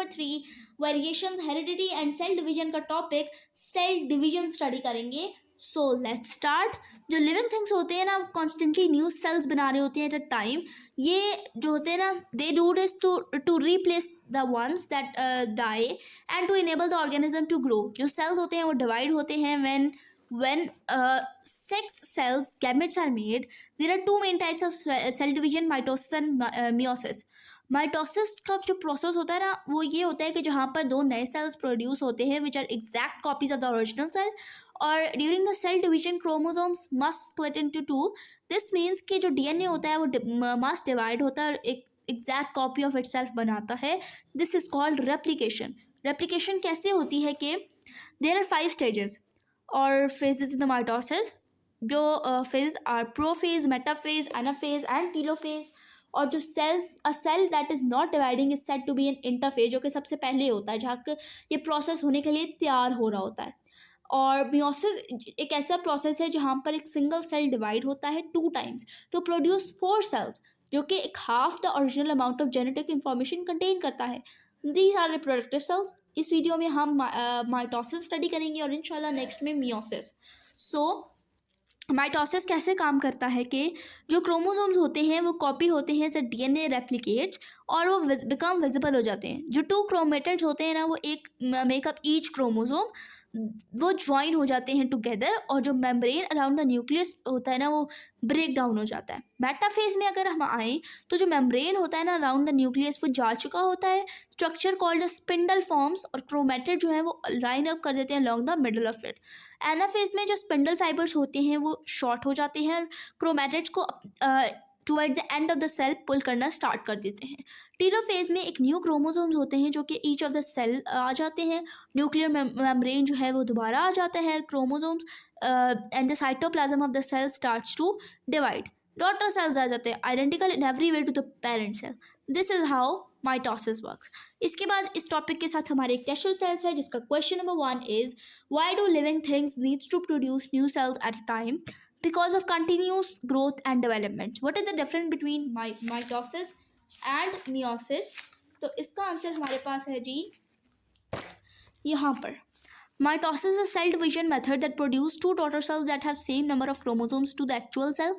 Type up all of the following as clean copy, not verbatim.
Number 3 variation, heredity and cell division का topic cell division study करेंगे। So let's start. जो living things होते हैं ना, कॉन्स्टेंटली न्यू सेल्स बना रहे होते हैं एट अ टाइम। ये जो होते हैं ना, they do this to replace the ones that die and to enable the organism to grow. जो सेल्स होते हैं वो डिवाइड होते हैं when six cells gametes are made. There are two main types of cell division, mitosis and meiosis. Mitosis का जो process होता है ना, वो ये होता है कि जहाँ पर दो नए सेल्स प्रोड्यूस होते हैं which are exact copies of the original cell, और during the cell division chromosomes must split into two. This means कि जो डीएनए होता है वो मस्ट डिवाइड होता है और एक एग्जैक्ट कॉपी ऑफ इटसेल्फ बनाता है। This is called replication. Replication कैसे होती है कि देयर आर 5 स्टेजेस और phases in the mitosis। जो phases are prophase, metaphase, anaphase and telophase। और जो cell that is not dividing is said to be an interphase, जो कि सबसे पहले होता है जहाँ ये प्रोसेस होने के लिए तैयार हो रहा होता है। और मियोसिस एक ऐसा प्रोसेस है जहाँ पर एक सिंगल सेल डिवाइड होता है 2 टाइम्स टू प्रोड्यूस 4 सेल्स, जो कि एक half the original amount of genetic information contain करता है। These are reproductive cells. इस वीडियो में हम माइटोसिस स्टडी करेंगे और इंशाल्लाह नेक्स्ट में मियोसिस। सो माइटोसिस कैसे काम करता है कि जो क्रोमोसोम्स होते हैं वो कॉपी होते हैं से डीएनए रेप्लिकेट्स और वो बिकम विजिबल हो जाते हैं। जो 2 क्रोमेटिड्स होते हैं ना, वो एक मेकअप ईच क्रोमोसोम, वो ज्वाइन हो जाते हैं टुगेदर, और जो मेम्ब्रेन अराउंड द न्यूक्लियस होता है ना, वो ब्रेक डाउन हो जाता है। मेटाफेज में अगर हम आए तो जो मेम्ब्रेन होता है ना अराउंड द न्यूक्लियस, वो जा चुका होता है। स्ट्रक्चर कॉल्ड स्पिंडल फॉर्म्स, और क्रोमेटिड जो है वो लाइन अप कर देते हैं along the middle of it. Anaphase में जो स्पिंडल फाइबर्स होते हैं वो शॉर्ट हो जाते हैं और क्रोमेटिड्स को towards the end of the cell pull करना स्टार्ट कर देते हैं। टीलोफेज में एक न्यू क्रोमोसोम्स होते हैं जो कि ईच ऑफ द सेल आ जाते हैं। न्यूक्लियर मेम्ब्रेन जो है वो दोबारा आ जाता है chromosomes, and the cytoplasm of the cell starts to divide. Daughter cells आ जाते हैं identical in every way to the parent cell. This is how mitosis works. इसके बाद इस टॉपिक के साथ हमारे एक टेस्ट सेल्स है जिसका question number 1 is why do living things needs to produce new cells at a time? Because of continuous growth and development. What is the difference between mitosis and meiosis? तो इसका answer हमारे पास है जी यहाँ पर। Mitosis is a cell division method that produces 2 daughter cells that have same number of chromosomes to the actual cell.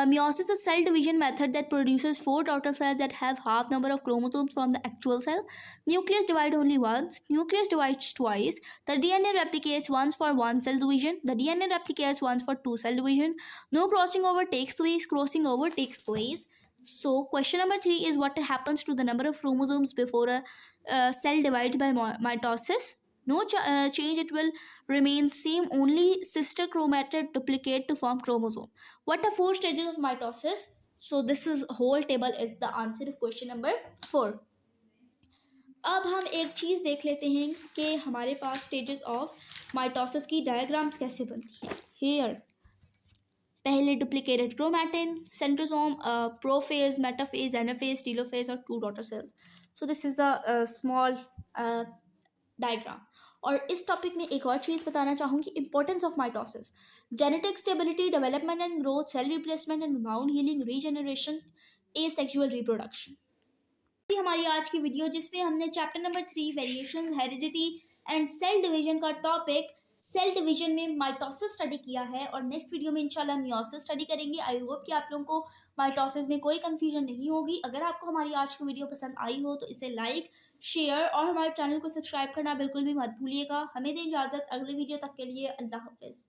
Meiosis is a cell division method that produces 4 daughter cells that have half number of chromosomes from the actual cell. Nucleus divide only once. Nucleus divides twice. The DNA replicates once for 1 cell division. The DNA replicates once for 2 cell division. No crossing over takes place. Crossing over takes place. So question number 3 is what happens to the number of chromosomes before a cell divides by mitosis? No change, it will remain same, only sister chromatid duplicate to form chromosome. What are 4 stages of mitosis? So this is whole table is the answer of question number 4. अब हम एक चीज़ देख लेते हैं कि हमारे पास stages of mitosis की डायग्राम्स कैसे बनती हैं। हेयर पहले duplicated chromatin, centrosome, prophase, metaphase, anaphase, telophase और 2 daughter cells. So this is the small diagram. और इस टॉपिक में एक और चीज़ बताना चाहूँगी, importance of mitosis, genetic stability, development and growth, cell replacement and wound healing, regeneration, asexual reproduction. हमारी आज की वीडियो जिसमें हमने chapter number 3 variation, heredity and cell division का टॉपिक सेल डिवीजन में माइटोसिस स्टडी किया है, और नेक्स्ट वीडियो में इंशाल्लाह मियोसिस स्टडी करेंगे। आई होप कि आप लोगों को माइटोसिस में कोई कंफ्यूजन नहीं होगी। अगर आपको हमारी आज की वीडियो पसंद आई हो तो इसे लाइक, शेयर और हमारे चैनल को सब्सक्राइब करना बिल्कुल भी मत भूलिएगा। हमें दें इजाज़त, अगली वीडियो तक के लिए अल्लाह हाफिज़।